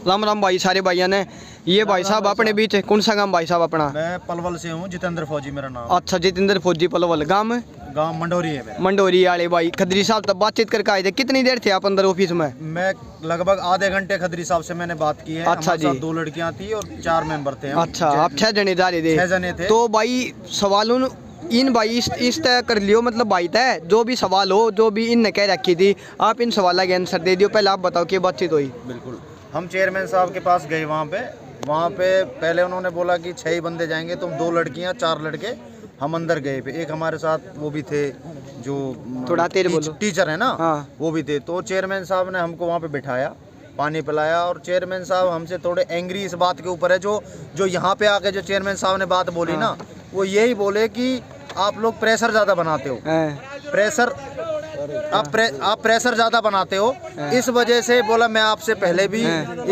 राम राम भाई सारे भाइयों ने। ये भाई साहब अपने बीच कौन सा गांव भाई साहब अपना? मैं पलवल से हूँ, जितेंद्र फौजी मेरा नाम। अच्छा जितेंद्र फौजी पलवल। गांव मंडोरी है मेरा। मंडोरी वाले भाई खदरी साहब तब बातचीत करके आए थे। कितनी देर थे आप अंदर ऑफिस में? मैं लगभग आधे घंटे खदरी साहब से मैंने बात की है। अच्छा जी। 2 लड़कियाँ थी और 4 मेंबर थे। अच्छा आप 6 जने जा रहे थे? 6 जने थे। तो भाई सवालों इन भाई इस तय कर लियो, मतलब भाई तय जो भी सवाल हो, जो भी इन कह रखी थी, आप इन सवाल के आंसर दे दियो। पहले आप बताओ कि बातचीत हुई। बिल्कुल, हम चेयरमैन साहब के पास गए। वहाँ पे पहले उन्होंने बोला कि 6 ही बंदे जाएंगे, तुम 2 लड़कियाँ 4 लड़के। हम अंदर गए पे एक हमारे साथ वो भी थे जो थोड़ा तेज बोलो, टीचर है ना। हाँ। वो भी थे। तो चेयरमैन साहब ने हमको वहाँ पे बिठाया, पानी पिलाया। और चेयरमैन साहब हमसे थोड़े एंग्री इस बात के ऊपर है, जो यहाँ पे आके जो चेयरमैन साहब ने बात बोली ना, वो यही बोले कि आप लोग प्रेशर ज़्यादा बनाते हो। प्रेशर आप प्रेशर ज़्यादा बनाते हो, इस वजह से बोला मैं आपसे पहले भी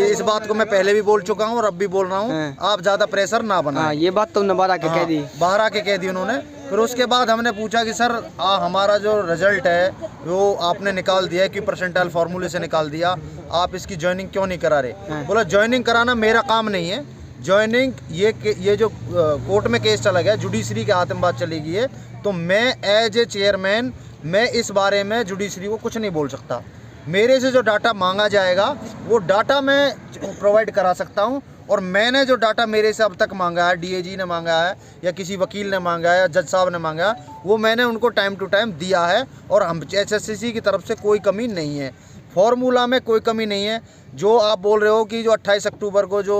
इस बात को मैं पहले भी बोल चुका हूँ और अब भी बोल रहा हूँ, आप ज़्यादा प्रेशर ना बनाएं। ये बात तुमने बाहर आके कह दी। बाहर आके कह दी उन्होंने। फिर उसके बाद हमने पूछा कि सर हमारा जो रिजल्ट है वो आपने निकाल दिया है कि परसेंटाइल फार्मूले से निकाल दिया, आप इसकी ज्वाइनिंग क्यों नहीं करा रहे? बोला ज्वाइनिंग कराना मेरा काम नहीं है। ज्वाइनिंग ये जो कोर्ट में केस चला गया, जुडिशरी के हाथ में बात चली गई है, तो मैं एज ए चेयरमैन मैं इस बारे में जुडिशरी को कुछ नहीं बोल सकता। मेरे से जो डाटा मांगा जाएगा वो डाटा मैं प्रोवाइड करा सकता हूं। और मैंने जो डाटा मेरे से अब तक मांगा है, डीएजी ने मांगा है या किसी वकील ने मांगा है या जज साहब ने मांगा है, वो मैंने उनको टाइम टू टाइम दिया है। और हम एसएससी की तरफ से कोई कमी नहीं है, फॉर्मूला में कोई कमी नहीं है। जो आप बोल रहे हो कि जो 28 अक्टूबर को जो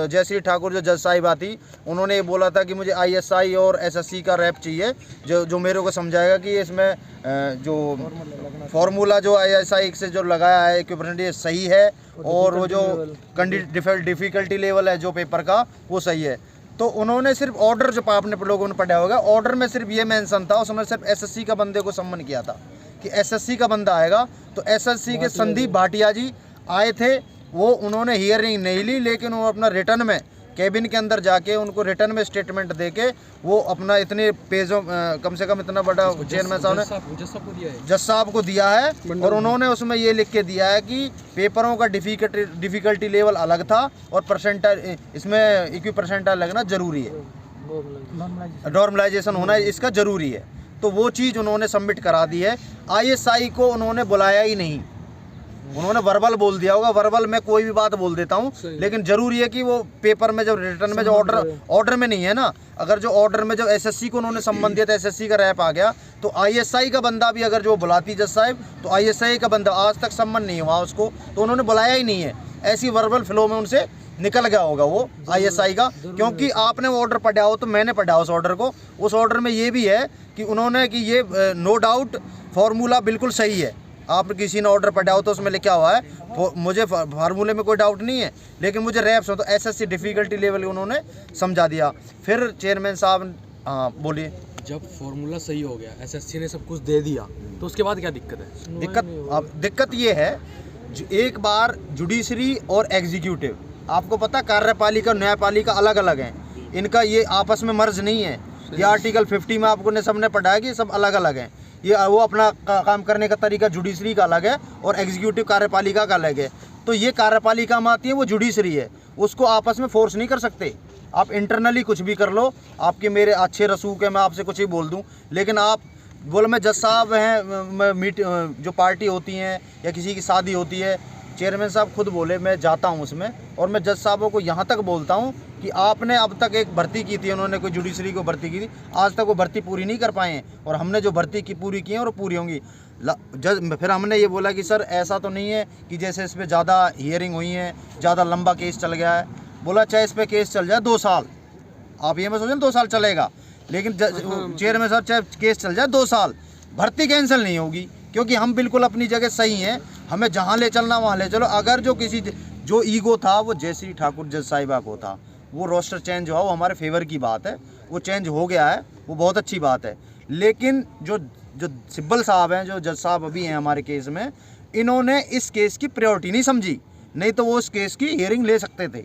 जयश्री ठाकुर जो जज साहिबा थी, उन्होंने ये बोला था कि मुझे आईएसआई और एसएससी का रैप चाहिए, जो मेरे को समझाएगा कि इसमें जो फॉर्मूला जो आईएसआई से जो लगाया है इक्विवेलेंट ये सही है और वो जो डिफ़िकल्टी लेवल है जो पेपर का वो सही है। तो उन्होंने सिर्फ ऑर्डर जो आपने लोगों ने पढ़ा होगा, ऑर्डर में सिर्फ ये मेंशन था, उसमें सिर्फ एसएससी का बंदे को सम्मन किया था कि एसएससी का बंदा आएगा। तो एसएससी के संदीप भाटिया जी आए थे, वो उन्होंने हियरिंग नहीं ली, लेकिन वो अपना रिटर्न में कैबिन के अंदर जाके उनको रिटर्न में स्टेटमेंट देके वो अपना इतने पेजों कम से कम इतना बड़ा चेयरमैन साहब ने जज साहब को दिया है। और उन्होंने उसमें ये लिख के दिया है कि पेपरों का डिफ़िकल्टी लेवल अलग था और परसेंटाइल इसमें इक्वी परसेंटाइल लगना ज़रूरी है, नॉर्मलाइजेशन होना इसका ज़रूरी है। तो वो चीज़ उन्होंने सबमिट करा दी है। आईएसआई को उन्होंने बुलाया ही नहीं, उन्होंने वर्बल बोल दिया होगा। वर्बल में कोई भी बात बोल देता हूँ, लेकिन जरूरी है कि वो पेपर में जब रिटर्न में जो ऑर्डर में नहीं है ना, अगर जो ऑर्डर में जो एसएससी को उन्होंने संबंध दिया था, एसएससी का रैप आ गया, तो आईएसआई का बंदा भी अगर जो बुलाती जज साहब, तो आईएसआई का बंदा आज तक सम्मान नहीं हुआ उसको, तो उन्होंने बुलाया ही नहीं है। ऐसी वर्बल फ्लो में उनसे निकल गया होगा वो आईएसआई का, क्योंकि आपने वो ऑर्डर पढ़ा हो तो मैंने पढ़ा उस ऑर्डर को। उस ऑर्डर में ये भी है कि उन्होंने कि ये नो डाउट फार्मूला बिल्कुल सही है। आप किसी ने ऑर्डर पढ़ा हो तो उसमें लिखा हुआ है, मुझे फार्मूले में कोई डाउट नहीं है, लेकिन मुझे रैप्स हो तो एसएससी डिफ़िकल्टी लेवल उन्होंने समझा दिया। फिर चेयरमैन साहब बोलिए। जब फार्मूला सही हो गया, एसएससी ने सब कुछ दे दिया, तो उसके बाद क्या दिक्कत है? दिक्कत ये है, एक बार जुडिशरी और एग्जीक्यूटिव, आपको पता कार्यपालिका न्यायपालिका अलग अलग हैं, इनका ये आपस में मर्ज नहीं है। ये आर्टिकल 50 में आपको ने सबने पढ़ा है कि सब अलग अलग हैं। ये वो अपना काम करने का तरीका जुडिशरी का अलग है और एग्जीक्यूटिव कार्यपालिका का अलग है। तो ये कार्यपालिका में आती है, वो जुडिशरी है, उसको आपस में फोर्स नहीं कर सकते। आप इंटरनली कुछ भी कर लो, आपके मेरे अच्छे रसूख है, मैं आपसे कुछ ही बोल दूं, लेकिन आप बोलो मैं जज साहब हैं, जो पार्टी होती हैं या किसी की शादी होती है, चेयरमैन साहब खुद बोले मैं जाता हूं उसमें, और मैं जज साहबों को यहां तक बोलता हूं कि आपने अब तक एक भर्ती की थी, उन्होंने कोई जुडिशरी को भर्ती की थी, आज तक वो भर्ती पूरी नहीं कर पाए हैं, और हमने जो भर्ती की पूरी की है और वो पूरी होंगी। फिर हमने ये बोला कि सर ऐसा तो नहीं है कि जैसे इस पर ज़्यादा हियरिंग हुई है, ज़्यादा लंबा केस चल गया है। बोला चाहे इस पर केस चल जाए 2 साल, आप ये मैं सोचें 2 साल चलेगा, लेकिन चेयरमैन साहब चाहे केस चल जाए 2 साल, भर्ती कैंसिल नहीं होगी, क्योंकि हम बिल्कुल अपनी जगह सही हैं, हमें जहाँ ले चलना वहाँ ले चलो। अगर जो किसी जो ईगो था वो जयश्री ठाकुर जज साहिबा को था, वो रोस्टर चेंज हुआ, वो हमारे फेवर की बात है, वो चेंज हो गया है, वो बहुत अच्छी बात है। लेकिन जो सिब्बल साहब हैं, जो जज साहब अभी हैं हमारे केस में, इन्होंने इस केस की प्रायोरिटी नहीं समझी, नहीं तो वो इस केस की हियरिंग ले सकते थे।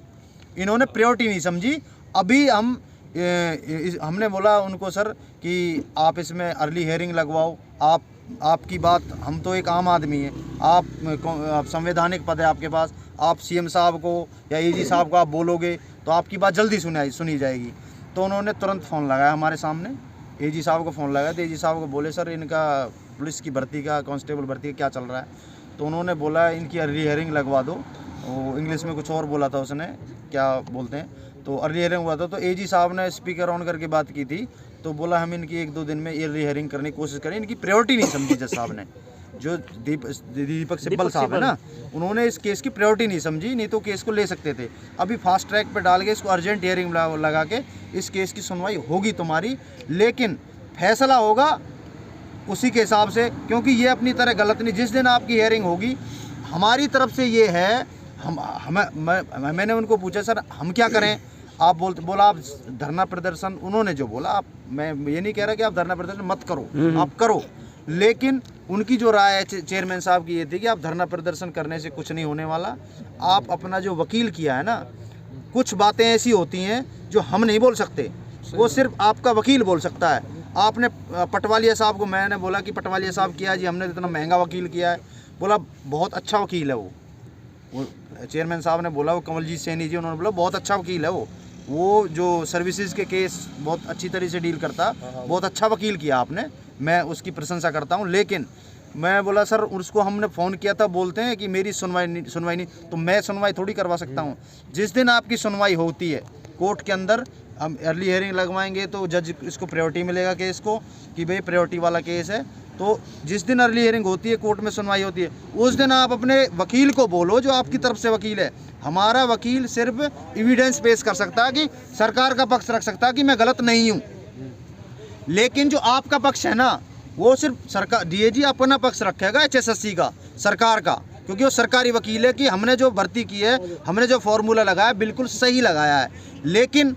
इन्होंने प्रायोरिटी नहीं समझी। अभी हमने बोला उनको सर कि आप इसमें अर्ली हियरिंग लगवाओ, आपकी बात, हम तो एक आम आदमी हैं, आप संवैधानिक पद है आपके पास, आप सीएम साहब को या एजी साहब को आप बोलोगे तो आपकी बात जल्दी सुनी जाएगी। तो उन्होंने तुरंत फ़ोन लगाया हमारे सामने, एजी साहब को फ़ोन लगाया। तो एजी साहब को बोले सर इनका पुलिस की भर्ती का, कांस्टेबल भर्ती का क्या चल रहा है? तो उन्होंने बोला इनकी अर्ली हियरिंग लगवा दो। वो इंग्लिश में कुछ और बोला था उसने, क्या बोलते हैं, तो अर्ली हियरिंग हुआ था। तो एजी साहब ने स्पीकर ऑन करके बात की थी, तो बोला हम इनकी 1-2 दिन में अर्ली हियरिंग करने की कोशिश करें। इनकी प्रायोरिटी नहीं समझी जज साहब ने, जो दीपक सिब्बल साहब है ना, उन्होंने इस केस की प्रायोरिटी नहीं समझी, नहीं तो केस को ले सकते थे। अभी फास्ट ट्रैक पे डाल के इसको अर्जेंट हियरिंग लगा के इस केस की सुनवाई होगी तुम्हारी, लेकिन फैसला होगा उसी के हिसाब से, क्योंकि ये अपनी तरह गलत नहीं। जिस दिन आपकी हियरिंग होगी हमारी तरफ से ये है, मैंने उनको पूछा सर हम क्या करें? आप बोला आप धरना प्रदर्शन, उन्होंने जो बोला, आप, मैं ये नहीं कह रहा कि आप धरना प्रदर्शन मत करो, आप करो, लेकिन उनकी जो राय है चेयरमैन साहब की ये थी कि आप धरना प्रदर्शन करने से कुछ नहीं होने वाला। आप अपना जो वकील किया है ना, कुछ बातें ऐसी होती हैं जो हम नहीं बोल सकते, वो सिर्फ आपका वकील बोल सकता है। आपने पटवालिया साहब को, मैंने बोला कि पटवालिया साहब किया जी, हमने इतना महंगा वकील किया है। बोला बहुत अच्छा वकील है वो चेयरमैन साहब ने बोला, वो कमलजीत सैनी जी, उन्होंने बोला बहुत अच्छा वकील है वो जो सर्विसेज के केस बहुत अच्छी तरह से डील करता, बहुत अच्छा वकील किया आपने, मैं उसकी प्रशंसा करता हूँ। लेकिन मैं बोला सर उसको हमने फ़ोन किया था, बोलते हैं कि मेरी सुनवाई नहीं, तो मैं सुनवाई थोड़ी करवा सकता हूँ। जिस दिन आपकी सुनवाई होती है कोर्ट के अंदर, हम अर्ली हियरिंग लगवाएंगे तो जज इसको प्रायोरिटी मिलेगा केस को, कि भाई प्रायोरिटी वाला केस है। तो जिस दिन अर्ली हियरिंग होती है, कोर्ट में सुनवाई होती है, उस दिन आप अपने वकील को बोलो जो आपकी तरफ से वकील है। हमारा वकील सिर्फ एविडेंस पेश कर सकता है, कि सरकार का पक्ष रख सकता है कि मैं गलत नहीं हूँ, लेकिन जो आपका पक्ष है ना, वो सिर्फ सरकार, डीएजी अपना पक्ष रखेगा एचएसएससी का, सरकार का, क्योंकि वो सरकारी वकील है कि हमने जो भर्ती की है, हमने जो फॉर्मूला लगाया बिल्कुल सही लगाया है। लेकिन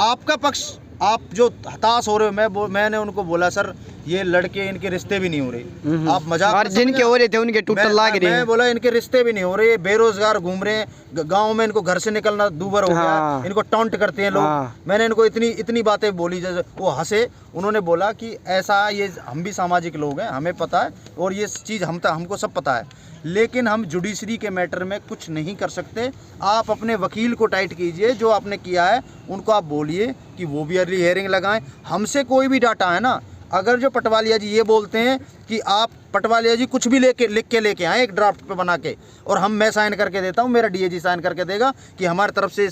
आपका पक्ष, आप जो हताश हो रहे हो, मैंने उनको बोला सर ये लड़के, इनके रिश्ते भी नहीं हो रहे, आप मजाक जिनके हो रहे थे उनके टूटल लाग रहे हैं। मैं बोला इनके रिश्ते भी नहीं हो रहे, बेरोजगार घूम रहे हैं गांव में, इनको घर से निकलना दूभर हो गया, इनको टॉन्ट करते हैं लोग। मैंने इनको इतनी बातें बोली, जैसे वो हंसे। उन्होंने बोला कि ऐसा, ये हम भी सामाजिक लोग हैं, हमें पता है, और ये चीज़ हमको सब पता है, लेकिन हम जुडिशरी के मैटर में कुछ नहीं कर सकते। आप अपने वकील को टाइट कीजिए, जो आपने किया है उनको आप बोलिए कि वो भी अर्ली हियरिंग लगाएं। हमसे कोई भी डाटा है ना, अगर जो पटवालिया जी ये बोलते हैं कि आप पटवालिया जी कुछ भी लिख के लेके आए एक ड्राफ्ट पे बना के, और मैं साइन करके देता हूँ, मेरा डीएजी साइन करके देगा कि हमारी तरफ से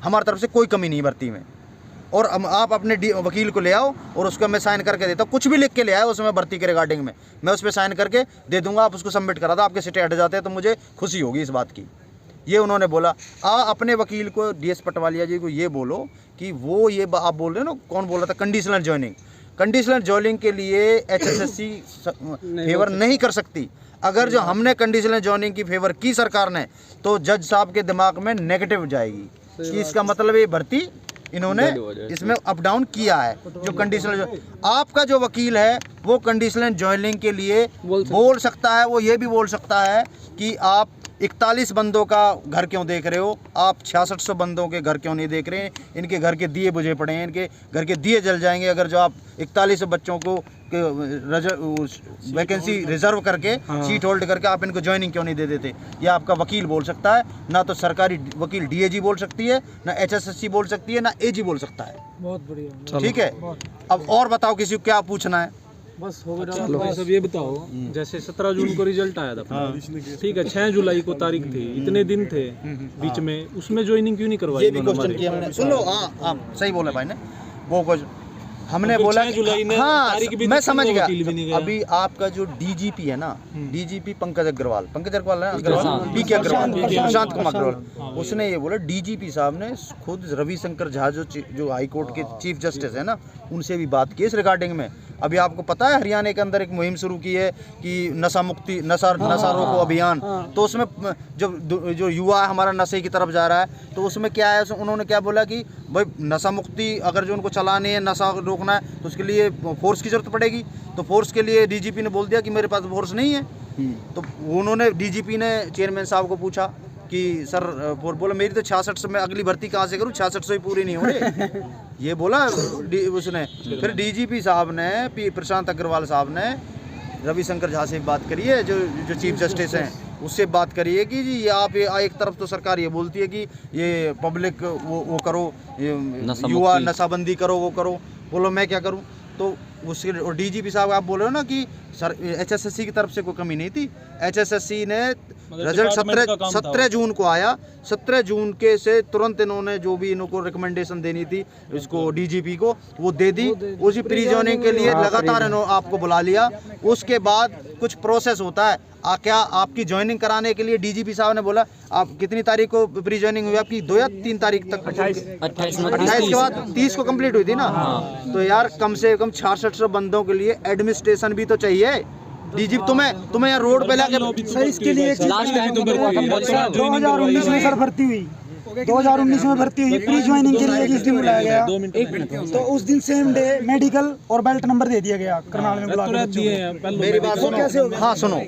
हमारी तरफ से कोई कमी नहीं भर्ती में, और आप अपने वकील को ले आओ और उसको मैं साइन करके देता हूँ, कुछ भी लिख के ले आए उसमें भर्ती के रिगार्डिंग में, मैं उस पर साइन करके दे दूंगा, आप उसको सबमिट करा दो, आपके सिटे हट जाते हैं तो मुझे खुशी होगी इस बात की। ये उन्होंने बोला। अपने वकील को, डीएस पटवालिया जी को ये बोलो कि वो ये आप बोल रहे हो ना, कौन बोल रहा था, कंडीशनल जॉइनिंग, कंडीशनल जॉइनिंग के लिए एचएसएससी फेवर नहीं कर सकती। अगर जो हमने कंडीशनल जॉइनिंग की फेवर की सरकार ने, तो जज साहब के दिमाग में नेगेटिव जाएगी कि इसका मतलब ये भर्ती इन्होंने इसमें अप डाउन किया है। जो कंडीशनल, आपका जो वकील है वो कंडीशनल जॉइनिंग के लिए बोल सकता है, वो ये भी बोल सकता है कि आप 41 बंदों का घर क्यों देख रहे हो, आप 6600 बंदों के घर क्यों नहीं देख रहे हैं, इनके घर के दिए बुझे पड़े हैं, इनके घर के दिए जल जाएंगे अगर जो आप 41 बच्चों को वैकेंसी रिजर्व करके, सीट होल्ड करके आप इनको ज्वाइनिंग क्यों नहीं दे देते। ये आपका वकील बोल सकता है, ना तो सरकारी वकील डीएजी बोल सकती है, ना एचएसएससी बोल सकती है, ना एजी बोल सकता है। बहुत बढ़िया, ठीक है। अब और बताओ किसी को क्या पूछना है। बस हो गया। भाई सब ये बताओ, जैसे 17 जून को रिजल्ट आया था, ठीक है, 6 जुलाई को तारीख थी, इतने दिन थे बीच में, उसमें ज्वाइनिंग क्यों नहीं करवाई? ये भी क्वेश्चन किया हमने, सुन लो। हाँ सही बोला भाई ने, वो कुछ हमने बोला, हाँ मैं समझ गया। अभी आपका जो डीजीपी है ना, डीजीपी पंकज अग्रवाल है ना, पीके अग्रवाल, प्रशांत कुमार अग्रवाल, उसने ये बोला, डीजीपी साहब ने खुद रविशंकर झा जो हाई कोर्ट के चीफ जस्टिस है ना, उनसे भी बात की इस रिगार्डिंग में। अभी आपको पता है हरियाणा के अंदर एक मुहिम शुरू की है कि नशा मुक्ति, नशा रोको अभियान, तो उसमें जो युवा हमारा नशे की तरफ जा रहा है, तो उसमें क्या है, उन्होंने क्या बोला कि भाई नशा मुक्ति अगर जो उनको चलानी है, नशा रोकना है, तो उसके लिए फोर्स की जरूरत पड़ेगी। तो फोर्स के लिए डीजीपी ने बोल दिया कि मेरे पास फोर्स नहीं है। तो उन्होंने, डीजीपी ने चेयरमैन साहब को पूछा कि सर, बोला मेरी तो 6600 में अगली भर्ती कहाँ से करूँ, 6600 ही पूरी नहीं हो रही, ये बोला उसने। फिर डीजीपी साहब ने, प्रशांत अग्रवाल साहब ने रविशंकर झा से बात करी है, जो चीफ जस्टिस हैं, उससे बात करिए कि जी आप एक तरफ तो सरकार ये बोलती है कि ये पब्लिक वो करो, ये युवा नशाबंदी करो, वो करो, बोलो मैं क्या करूं। तो उसके और डीजीपी साहब आप बोल रहे हो ना कि सर एचएसएससी की तरफ से कोई कमी नहीं थी। एचएसएससी ने रिजल्ट 17 जून को आया, 17 जून के से तुरंत इन्होंने जो भी इनको रिकमेंडेशन देनी थी इसको डीजीपी को वो दे दी। उसी प्री जॉइनिंग के लिए लगातार इन्होंने आपको बुला लिया। उसके बाद कुछ प्रोसेस होता है, क्या आपकी ज्वाइनिंग कराने के लिए डीजीपी साहब ने बोला आप कितनी तारीख को प्री ज्वाइनिंग हुई आपकी? 2 या 3 तारीख तक, 28 के बाद 30 को कंप्लीट हुई थी ना। तो यार कम से कम 66 बंदों के लिए एडमिनिस्ट्रेशन भी तो चाहिए। डीजीपी तुम्हें यार रोड पे लाके सर इसके लिए 2019 में सर भर्ती हुई, 2019 में भर्ती हुई, प्री ज्वाइनिंग के लिए जिस दिन बुलाया गया तो उस दिन सेम डे मेडिकल और बेल्ट नंबर दे दिया गया करनाल में बुला के। मेरी बात सुनो, कैसे होगा? हाँ सुनो,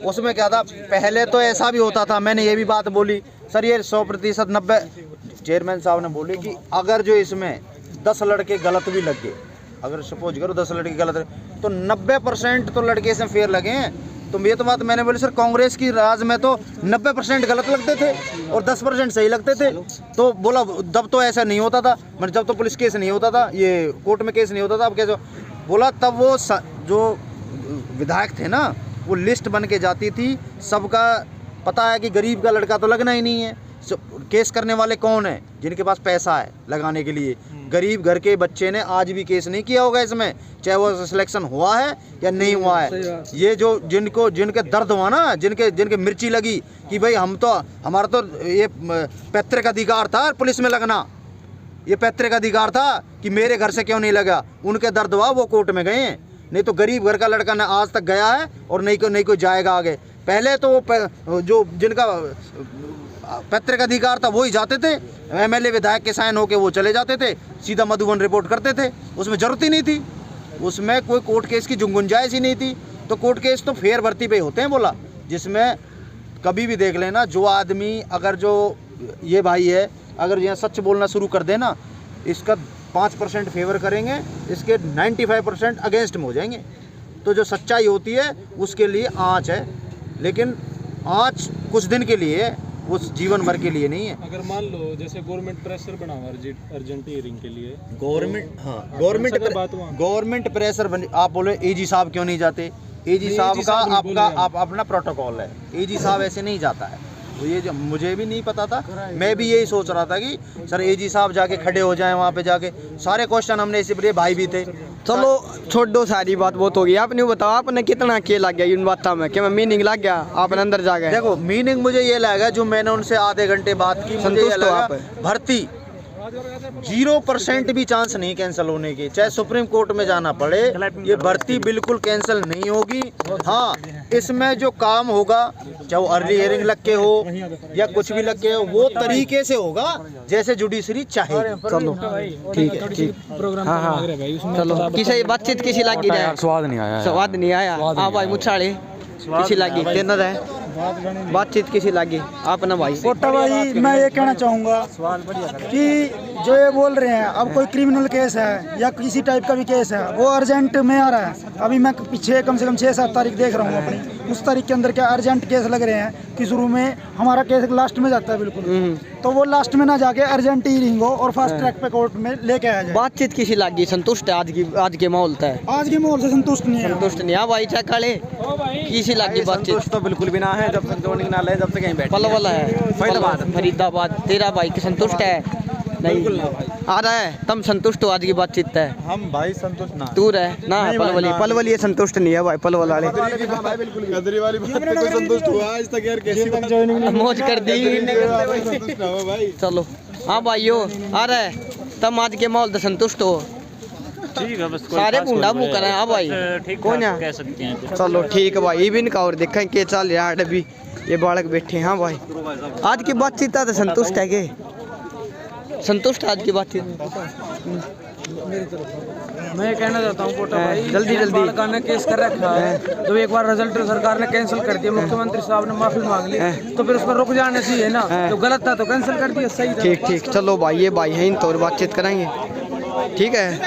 उसमें क्या था पहले तो ऐसा भी होता था, मैंने ये भी बात बोली सर ये 100% 90 चेयरमैन साहब ने बोली कि अगर जो इसमें 10 लड़के गलत भी लग गए, अगर सपोज करो 10 लड़के गलत तो 90% तो लड़के इसमें फेयर लगे हैं। तो ये तो बात मैंने बोली सर कांग्रेस की राज में तो 90% गलत लगते थे और 10% सही लगते थे। तो बोला तब तो ऐसा नहीं होता था, मतलब जब तो पुलिस केस नहीं होता था, ये कोर्ट में केस नहीं होता था, अब कैसे बोला तब वो जो विधायक थे ना वो लिस्ट बन के जाती थी, सबका पता है कि गरीब का लड़का तो लगना ही नहीं है। केस करने वाले कौन है? जिनके पास पैसा है लगाने के लिए। गरीब घर के बच्चे ने आज भी केस नहीं किया होगा इसमें, चाहे वो सिलेक्शन हुआ है या नहीं हुआ है। ये जो जिनके दर्द हुआ ना, जिनके मिर्ची लगी कि भाई हमारा तो ये पैतृक अधिकार था पुलिस में लगना, ये पैतृक अधिकार था कि मेरे घर से क्यों नहीं लगा, उनके दर्द हुआ वो कोर्ट में गए हैं। नहीं तो गरीब घर का लड़का ना आज तक गया है और नहीं कोई जाएगा आगे। पहले तो वो जो जिनका पैतृक अधिकार था वो ही जाते थे, एमएलए विधायक के साइन होके वो चले जाते थे, सीधा मधुबन रिपोर्ट करते थे, उसमें जरूरत ही नहीं थी, उसमें कोई कोर्ट केस की गुंजाइश ही नहीं थी। तो कोर्ट केस तो फेयर भर्ती पे होते हैं बोला, जिसमें कभी भी देख लेना जो आदमी अगर जो ये भाई है अगर यहाँ सच बोलना शुरू कर देना, इसका 5% फेवर करेंगे, इसके 95% अगेंस्ट में हो जाएंगे। तो जो सच्चाई होती है उसके लिए आँच है, लेकिन आँच कुछ दिन के लिए है, वो जीवन भर के लिए नहीं है। अगर मान लो जैसे गवर्नमेंट प्रेशर बना हुआ अर्जेंट हियरिंग के लिए, गवर्नमेंट प्रेशर बन, आप बोले एजी साहब क्यों नहीं जाते? एजी साहब का अपना प्रोटोकॉल है, एजी साहब ऐसे नहीं जाता है। तो ये जो मुझे भी नहीं पता था, मैं भी यही सोच रहा था कि सर एजी साहब जाके खड़े हो जाएं वहाँ पे जाके, सारे क्वेश्चन हमने इसी पर, भाई भी थे। चलो छोड़ दो, सारी बात बहुत हो गई। आपने बताओ आपने कितना के लग गया इन बातों में, क्या मीनिंग लग गया आपने अंदर जा गए? देखो मीनिंग मुझे ये लगा जो मैंने उनसे आधे घंटे बात की, मुझे ये लगा भर्ती 0% भी चांस नहीं कैंसिल होने की, चाहे सुप्रीम कोर्ट में जाना पड़े, ये भर्ती बिल्कुल कैंसिल नहीं होगी। हाँ इसमें जो काम होगा चाहे वो अर्ली हियरिंग लग के हो या कुछ भी लग के हो, वो तरीके से होगा जैसे जुडिशरी चाहे। चलो ठीक है, ठीक प्रोग्राम। हाँ चलो किसी बातचीत किसी लगी जाए, स्वाद नहीं आया। हाँ भाई मुछाड़े किसी लगी तेना है बातचीत किसी लगी आप ना भाई? कोटा भाई मैं ये कहना चाहूँगा कि जो ये बोल रहे हैं अब कोई क्रिमिनल केस है या किसी टाइप का भी केस है वो अर्जेंट में आ रहा है। अभी मैं पीछे कम से कम 6-7 तारीख देख रहा हूँ अपनी, उस तारीख के अंदर क्या अर्जेंट केस लग रहे हैं कि शुरू में हमारा केस लास्ट में जाता है बिल्कुल, तो वो लास्ट में ना जाके अर्जेंट हियरिंग हो और फास्ट ट्रैक पे कोर्ट में लेके आया जाए। बातचीत किसी लगी? संतुष्ट है आज के माहौल है? आज के माहौल से संतुष्ट नहीं है। संतुष्ट नहीं है भाई? चेक काले किसी लगी बातचीत? तो बिल्कुल भी ना है, जब तक जोनिंग ना ले जब तक कहीं बैठे। पलवल है फरीदाबाद, तेरा भाई संतुष्ट है? नहीं आ रहा है, तुम संतुष्ट हो आज की बातचीत है? हम भाई संतुष्ट ना, तू रहे ना पलवल ये संतुष्ट नहीं है भाई, पलवल वाले गदरी वाली बात पे कोई संतुष्ट हुआ आज तक यार? कैसी मौज कर दी। चलो हाँ भाइयों आ रहा है, तुम आज के माहौल से संतुष्ट हो? ठीक है बस सारे बूंदा मुँह कर रहे हैं। हाँ भाई कौन है? कह सकते हैं। चलो ठीक है भाई, इवन का और देखें के चल रहा है अभी ये बालक बैठे। हाँ भाई आज की बातचीत तो संतुष्ट है के? संतुष्ट आज की बातचीत? मैं कहना चाहता हूँ कोटा भाई, जल्दी बालका ने केस कर रखा है, जब एक बार रिजल्ट सरकार ने कैंसिल कर दिया, मुख्यमंत्री साहब ने माफी मांग ली, तो फिर उस पर रुक जाना चाहिए ना, तो गलत था तो कैंसिल कर दिया, सही था। ठीक चलो भाई ये भाई है इन तो और बातचीत करेंगे, ठीक है।